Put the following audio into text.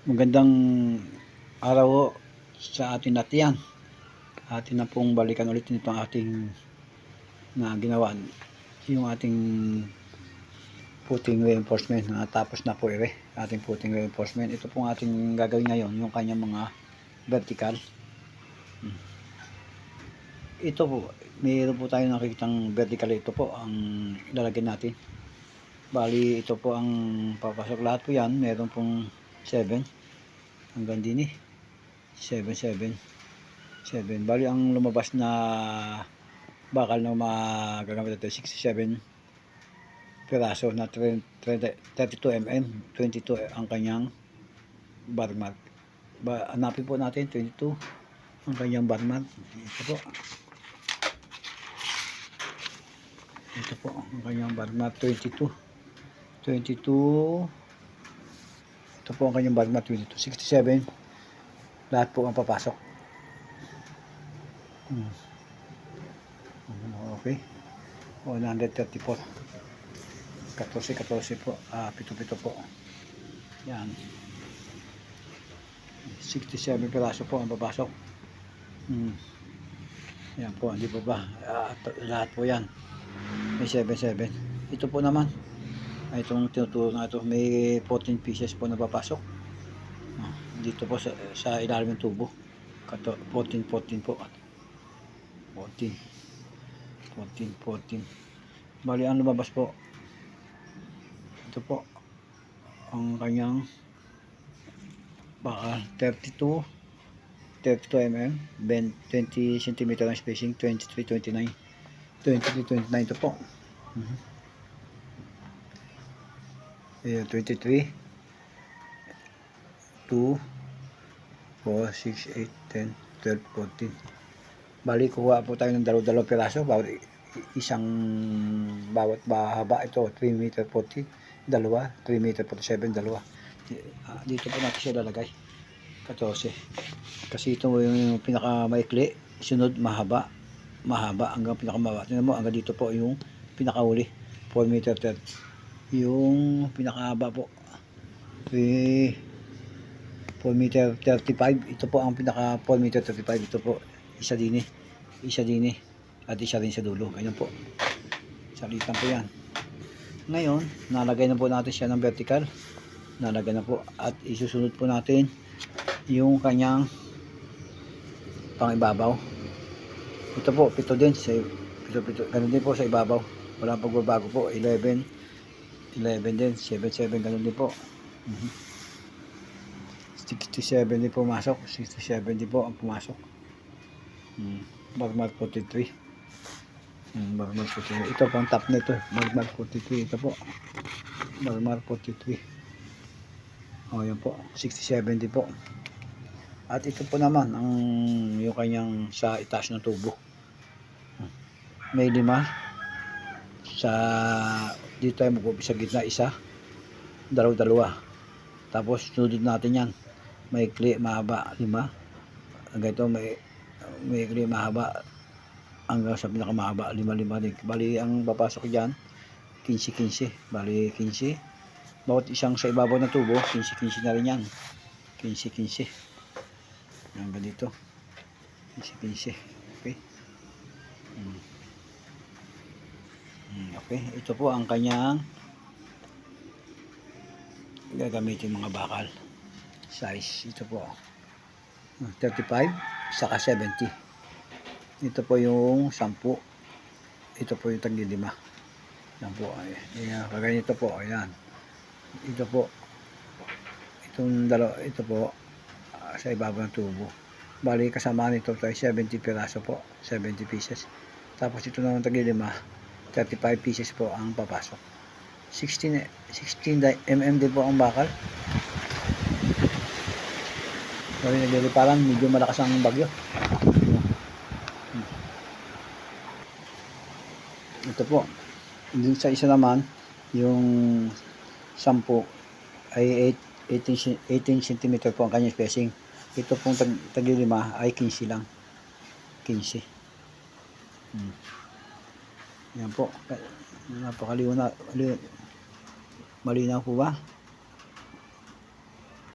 Magandang araw ho sa ating lahat yan. Atin na pong balikan ulit nitong ating na ginawa. Yung ating footing reinforcement na tapos na po ating footing reinforcement. Ito pong ating gagawin ngayon, yung kanyang mga vertical. Ito po, mayroon po tayo nakikitang vertical. Ito po ang ilalagay natin. Bali, ito po ang papasok. Lahat po yan, meron pong 7 hanggang din 7. Bali, ang lumabas na bakal na magagamit natin 67 piraso na 32 mm. 22 ang kanyang bar mark. Hanapin po natin 22 ang kanyang bar mark. Ito po ang kanyang bar mark 22. Ito po ang kanyang bar mark 22. 67 lahat po ang papasok. Okay, 134 14 po, 7 po yan. 67 piraso po ang papasok. Yan po, hindi po ba lahat po yan may 7. Ito po naman itong tinuturo na ito, may 14 pieces po na papasok dito po sa ilalim ng tubo. 14 po, 14. Bali, ang lumabas po, ito po ang kanyang baka 32 mm, 20 cm ang spacing, 29 ito po. 23 2 4 6 8 10 12 14. Bali, kuha po tayo ng dalawang piraso bawat isang, bawat bahaba. Ito 3 meter 40, dalawa 3 meter 47, dalawa. Dito po natin siya lalagay 14 kasi ito yung pinakamaikli, sunod mahaba hanggang pinakamababa. Tingnan mo, hanggang dito po yung pinakauli 4 meter 30. Yung pinakahaba po 4 meter 35. Ito po ang pinaka 4 meter 35. Ito po isa din at isa rin sa dulo. Ganyan po, salitan po yan. Ngayon, nalagay na po natin siya ng vertical, nalagay na po, at isusunod po natin yung kanyang pangibabaw. Ito po 7 din, ganun din po sa ibabaw, walang pagbabago po. 11 din, 7 ganun din po. 67 din po pumasok, 67 din po ang pumasok. Magmag 43. Magmag 43. Ito po ang top nito, magmag 43. Ito po magmag 43. Yan po, 67 din po. At ito po naman ang yung kanyang sa itaas ng tubo, may 5 sa dito tayo mag-umpisa sa gitna, isa, dalawa. Tapos sunod natin yan, maikli, mahaba, 5. Hanggang ito may ikli, mahaba, hanggang sa pinakamahaba 5 din. Bali, ang papasok dyan 15. Bali 15 bawat isang sa ibabaw ng tubo, 15 na rin yan. 15 hanggang dito 15. Okay. Okay, ito po ang kanyang gagamitin mga bakal size. Ito po 35 saka 70. Ito po yung 10. Ito po yung tagli 5. Yan po, kagaya ito po, ayan. Ito po, itong dalawa, ito po sa ibabaw ng tubo. Bali, kasama nito tayo 70 piraso po, 70 pieces. Tapos ito naman tagli 5, 35 pieces po ang papasok. 16 mm din po ang bakal. Bali, nagliliparan, medyo malakas ang bagyo. Ito po, dun sa isa naman, yung 10 ay 18 cm po ang kanyang spacing. Ito pong tagli 5 ay 15 lang. 15. Yan po, napakaliwanag, malinaw po ba?